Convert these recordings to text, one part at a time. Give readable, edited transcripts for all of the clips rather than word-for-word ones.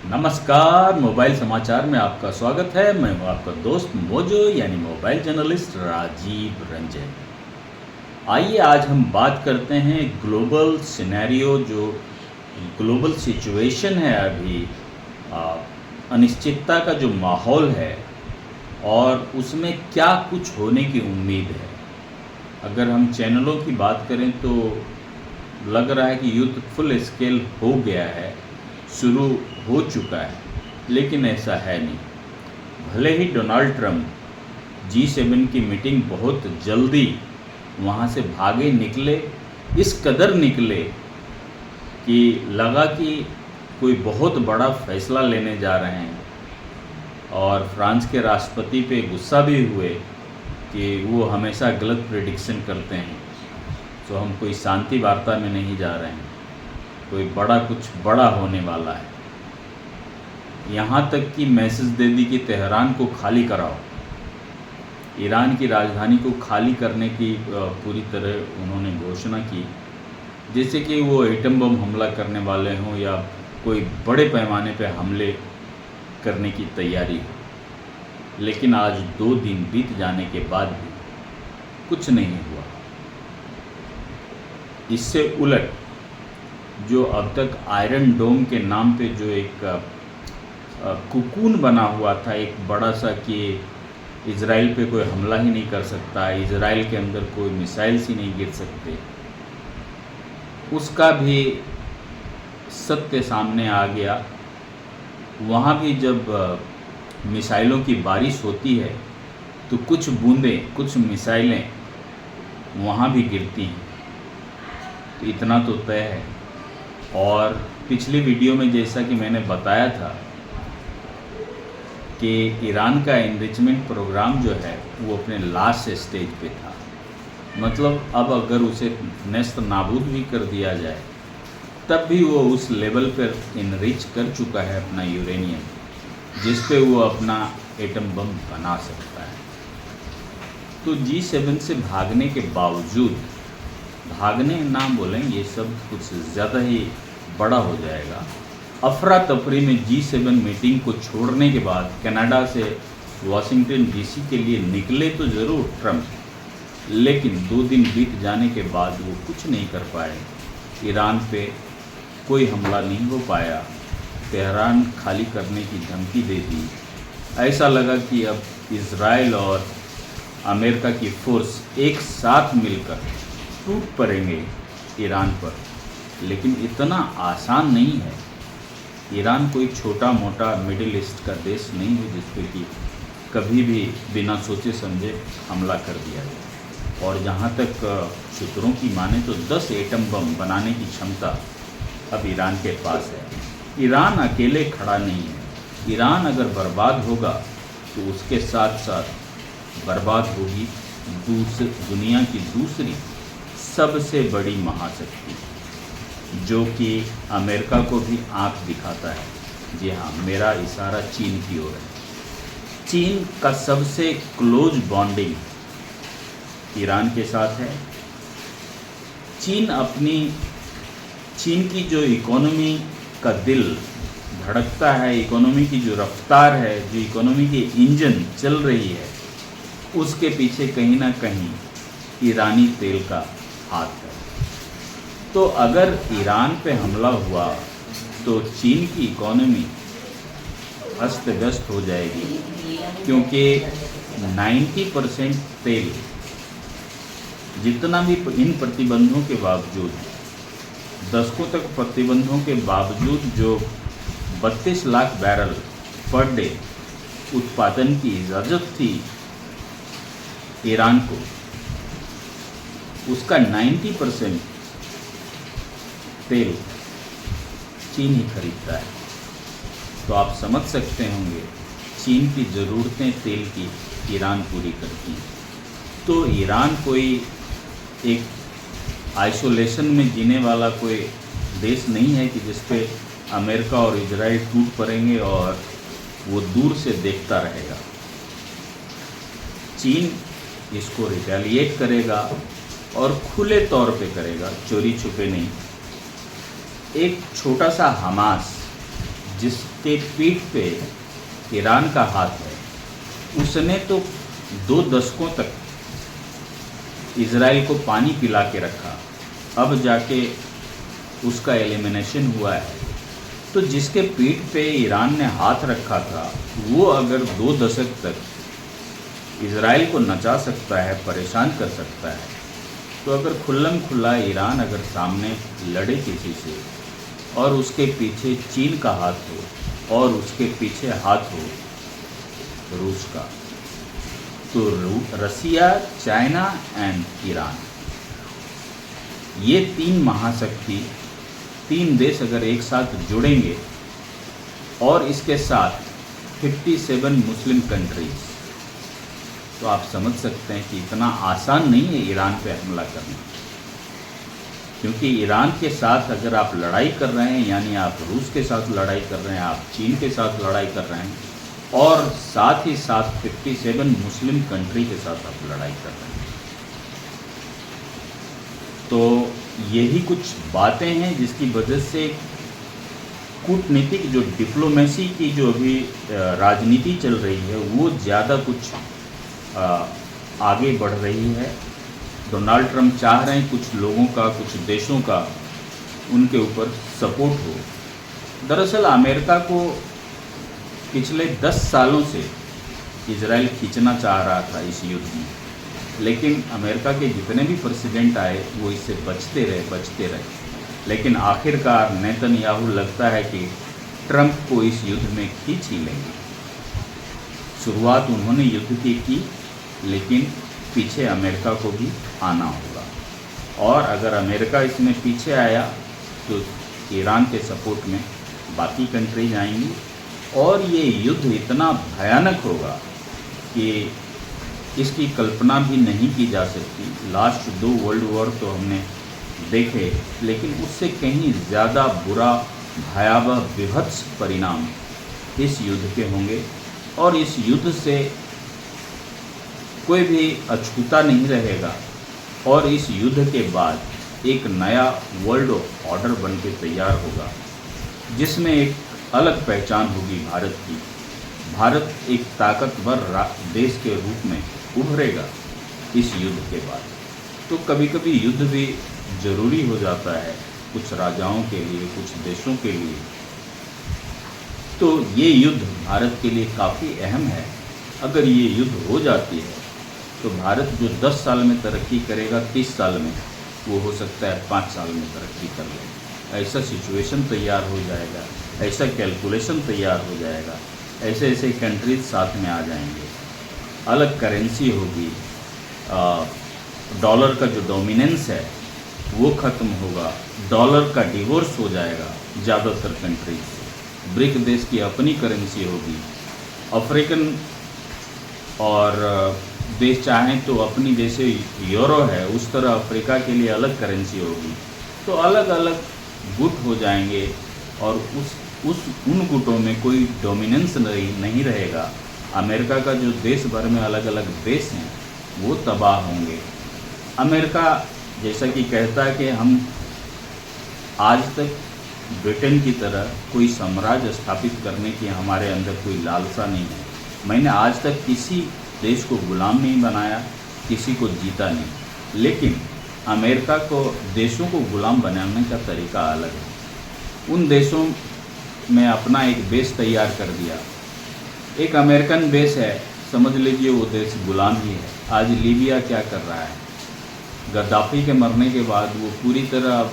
नमस्कार, मोबाइल समाचार में आपका स्वागत है। मैं हूं आपका दोस्त मोजो यानी मोबाइल जर्नलिस्ट राजीव रंजन। आइए आज हम बात करते हैं ग्लोबल सिनेरियो, जो ग्लोबल सिचुएशन है अभी, अनिश्चितता का जो माहौल है और उसमें क्या कुछ होने की उम्मीद है। अगर हम चैनलों की बात करें तो लग रहा है कि युद्ध फुल स्केल हो गया है, शुरू हो चुका है, लेकिन ऐसा है नहीं। भले ही डोनाल्ड ट्रंप G7 की मीटिंग बहुत जल्दी वहाँ से भागे निकले, इस कदर निकले कि लगा कि कोई बहुत बड़ा फैसला लेने जा रहे हैं, और फ्रांस के राष्ट्रपति पे गुस्सा भी हुए कि वो हमेशा गलत प्रेडिक्शन करते हैं। तो हम कोई शांति वार्ता में नहीं जा रहे हैं, कोई कुछ बड़ा होने वाला है। यहाँ तक कि मैसेज दे दी कि तेहरान को खाली कराओ, ईरान की राजधानी को खाली करने की पूरी तरह उन्होंने घोषणा की, जैसे कि वो एटम बम हमला करने वाले हों या कोई बड़े पैमाने पे हमले करने की तैयारी हो। लेकिन आज 2 दिन बीत जाने के बाद भी कुछ नहीं हुआ। इससे उलट जो अब तक आयरन डोम के नाम पे जो एक कुकून बना हुआ था, एक बड़ा सा कि इज़राइल पे कोई हमला ही नहीं कर सकता, इज़राइल के अंदर कोई मिसाइल्स ही नहीं गिर सकते, उसका भी सत्य सामने आ गया। वहाँ भी जब मिसाइलों की बारिश होती है तो कुछ बूंदें, कुछ मिसाइलें वहाँ भी गिरती हैं। तो इतना तो तय है। और पिछली वीडियो में जैसा कि मैंने बताया था कि ईरान का एनरिचमेंट प्रोग्राम जो है वो अपने लास्ट स्टेज पे था। मतलब अब अगर उसे नेस्त नाबूद भी कर दिया जाए तब भी वो उस लेवल पर इनरिच कर चुका है अपना यूरेनियम, जिस पे वो अपना एटम बम बना सकता है। तो G7 से भागने के बावजूद, भागने ना बोलें, ये सब कुछ ज़्यादा ही बड़ा हो जाएगा। अफरा तफरी में G7 मीटिंग को छोड़ने के बाद कनाडा से वाशिंगटन DC के लिए निकले तो ज़रूर ट्रंप, लेकिन 2 दिन बीत जाने के बाद वो कुछ नहीं कर पाए। ईरान पे कोई हमला नहीं हो पाया, तेहरान खाली करने की धमकी दे दी। ऐसा लगा कि अब इज़राइल और अमेरिका की फोर्स एक साथ मिलकर टूट पड़ेंगे ईरान पर, लेकिन इतना आसान नहीं है। ईरान कोई छोटा मोटा मिडिल ईस्ट का देश नहीं है जिस पे कि कभी भी बिना सोचे समझे हमला कर दिया जाए। और जहाँ तक सूत्रों की माने तो 10 एटम बम बनाने की क्षमता अब ईरान के पास है। ईरान अकेले खड़ा नहीं है। ईरान अगर बर्बाद होगा तो उसके साथ साथ बर्बाद होगी दुनिया की दूसरी सबसे बड़ी महाशक्ति, जो कि अमेरिका को भी आंख दिखाता है। जी हाँ, मेरा इशारा चीन की ओर है। चीन का सबसे क्लोज बॉन्डिंग ईरान के साथ है। चीन की जो इकोनॉमी का दिल धड़कता है, इकोनॉमी की जो रफ्तार है, जो इकोनॉमी की इंजन चल रही है, उसके पीछे कहीं ना कहीं ईरानी तेल का हाथ है। तो अगर ईरान पे हमला हुआ तो चीन की इकोनॉमी अस्त व्यस्त हो जाएगी, क्योंकि 90% तेल, जितना भी इन प्रतिबंधों के बावजूद, दशकों तक प्रतिबंधों के बावजूद जो 32 लाख बैरल पर डे उत्पादन की इजाज़त थी ईरान को, उसका 90% तेल चीन ही खरीदता है। तो आप समझ सकते होंगे चीन की ज़रूरतें तेल की ईरान पूरी करती है। तो ईरान कोई एक आइसोलेशन में जीने वाला कोई देश नहीं है कि जिस पे अमेरिका और इजराइल टूट पड़ेंगे और वो दूर से देखता रहेगा। चीन इसको रिटेलिएट करेगा और खुले तौर पे करेगा, चोरी छुपे नहीं। एक छोटा सा हमास जिसके पीठ पे ईरान का हाथ है, उसने तो 2 दशकों तक इजराइल को पानी पिला के रखा, अब जाके उसका एलिमिनेशन हुआ है। तो जिसके पीठ पे ईरान ने हाथ रखा था, वो अगर 2 दशक तक इजराइल को नचा सकता है, परेशान कर सकता है, तो अगर खुल्लम खुल्ला ईरान अगर सामने लड़े किसी से और उसके पीछे चीन का हाथ हो और उसके पीछे हाथ हो रूस का, तो रसिया, चाइना एंड ईरान, ये 3 महाशक्ति, 3 देश अगर एक साथ जुड़ेंगे और इसके साथ 57 मुस्लिम कंट्रीज, तो आप समझ सकते हैं कि इतना आसान नहीं है ईरान पे हमला करना। क्योंकि ईरान के साथ अगर आप लड़ाई कर रहे हैं, यानी आप रूस के साथ लड़ाई कर रहे हैं, आप चीन के साथ लड़ाई कर रहे हैं, और साथ ही साथ 57 मुस्लिम कंट्री के साथ आप लड़ाई कर रहे हैं। तो यही कुछ बातें हैं जिसकी वजह से कूटनीतिक जो डिप्लोमेसी की जो अभी राजनीति चल रही है, वो ज़्यादा कुछ आगे बढ़ रही है। डोनाल्ड ट्रंप चाह रहे हैं कुछ लोगों का, कुछ देशों का उनके ऊपर सपोर्ट हो। दरअसल अमेरिका को पिछले 10 सालों से इजराइल खींचना चाह रहा था इस युद्ध में, लेकिन अमेरिका के जितने भी प्रेसिडेंट आए वो इससे बचते रहे। लेकिन आखिरकार नेतन्याहू लगता है कि ट्रंप को इस युद्ध में खींच ही लेंगे। शुरुआत उन्होंने युद्ध की, लेकिन पीछे अमेरिका को भी आना होगा, और अगर अमेरिका इसमें पीछे आया तो ईरान के सपोर्ट में बाकी कंट्रीज आएंगी, और ये युद्ध इतना भयानक होगा कि इसकी कल्पना भी नहीं की जा सकती। लास्ट 2 वर्ल्ड वॉर तो हमने देखे, लेकिन उससे कहीं ज़्यादा बुरा, भयावह, विभत्स परिणाम इस युद्ध के होंगे, और इस युद्ध से कोई भी अछूता नहीं रहेगा, और इस युद्ध के बाद एक नया वर्ल्ड ऑर्डर बन के तैयार होगा, जिसमें एक अलग पहचान होगी भारत की। भारत एक ताकतवर देश के रूप में उभरेगा इस युद्ध के बाद। तो कभी कभी युद्ध भी ज़रूरी हो जाता है कुछ राजाओं के लिए, कुछ देशों के लिए। तो ये युद्ध भारत के लिए काफ़ी अहम है। अगर ये युद्ध हो जाती है तो भारत जो 10 साल में तरक्की करेगा, 30 साल में वो हो सकता है 5 साल में तरक्की कर ले। ऐसा सिचुएशन तैयार हो जाएगा, ऐसा कैलकुलेशन तैयार हो जाएगा, ऐसे ऐसे कंट्रीज साथ में आ जाएंगे, अलग करेंसी होगी, डॉलर का जो डोमिनेंस है वो ख़त्म होगा, डॉलर का डिवोर्स हो जाएगा ज़्यादातर कंट्रीज से, ब्रिक देश की अपनी करेंसी होगी, अफ्रीकन और देश चाहें तो अपनी जैसे यूरो है उस तरह अफ्रीका के लिए अलग करेंसी होगी। तो अलग अलग गुट हो जाएंगे, और उन गुटों में कोई डोमिनेंस नहीं रहेगा। अमेरिका का जो देश भर में अलग अलग देश हैं वो तबाह होंगे। अमेरिका जैसा कि कहता है कि हम आज तक ब्रिटेन की तरह कोई साम्राज्य स्थापित करने की हमारे अंदर कोई लालसा नहीं है। मैंने आज तक किसी देश को गुलाम नहीं बनाया, किसी को जीता नहीं, लेकिन अमेरिका को देशों को गुलाम बनाने का तरीका अलग है। उन देशों में अपना एक बेस तैयार कर दिया। एक अमेरिकन बेस है, समझ लीजिए वो देश गुलाम ही है। आज लीबिया क्या कर रहा है, गद्दाफी के मरने के बाद वो पूरी तरह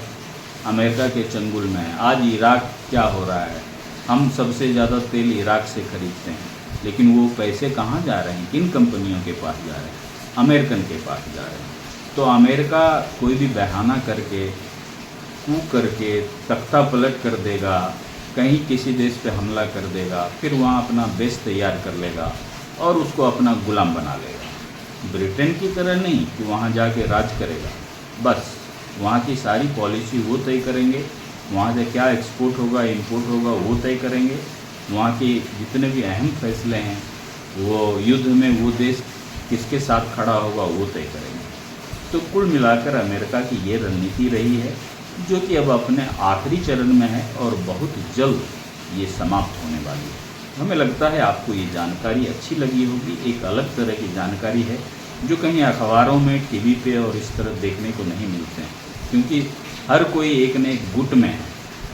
अमेरिका के चंगुल में है। आज इराक क्या हो रहा है, हम सबसे ज़्यादा तेल इराक से खरीदते हैं, लेकिन वो पैसे कहाँ जा रहे हैं, किन कंपनियों के पास जा रहे हैं, अमेरिकन के पास जा रहे हैं। तो अमेरिका कोई भी बहाना करके, कूक करके तख्ता पलट कर देगा, कहीं किसी देश पे हमला कर देगा, फिर वहाँ अपना बेस तैयार कर लेगा और उसको अपना गुलाम बना लेगा। ब्रिटेन की तरह नहीं कि वहाँ जाके राज करेगा, बस वहाँ की सारी पॉलिसी वो तय करेंगे, वहाँ से क्या एक्सपोर्ट होगा, इंपोर्ट होगा वो तय करेंगे, वहाँ के जितने भी अहम फैसले हैं, वो युद्ध में वो देश किसके साथ खड़ा होगा वो तय करेंगे। तो कुल मिलाकर अमेरिका की ये रणनीति रही है, जो कि अब अपने आखिरी चरण में है और बहुत जल्द ये समाप्त होने वाली है। हमें लगता है आपको ये जानकारी अच्छी लगी होगी। एक अलग तरह की जानकारी है जो कहीं अखबारों में, टीवी पे और इस तरह देखने को नहीं मिलते हैं, क्योंकि हर कोई एक न एक गुट में है,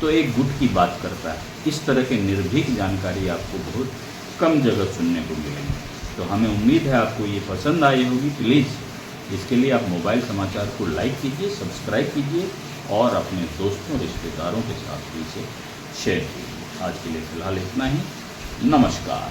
तो एक गुट की बात करता है। इस तरह के निर्भीक जानकारी आपको बहुत कम जगह सुनने को मिलेंगे। तो हमें उम्मीद है आपको ये पसंद आई होगी। प्लीज़ इसके लिए आप मोबाइल समाचार को लाइक कीजिए, सब्सक्राइब कीजिए और अपने दोस्तों, रिश्तेदारों के साथ भी इसे शेयर कीजिए। आज के लिए फ़िलहाल इतना ही। नमस्कार।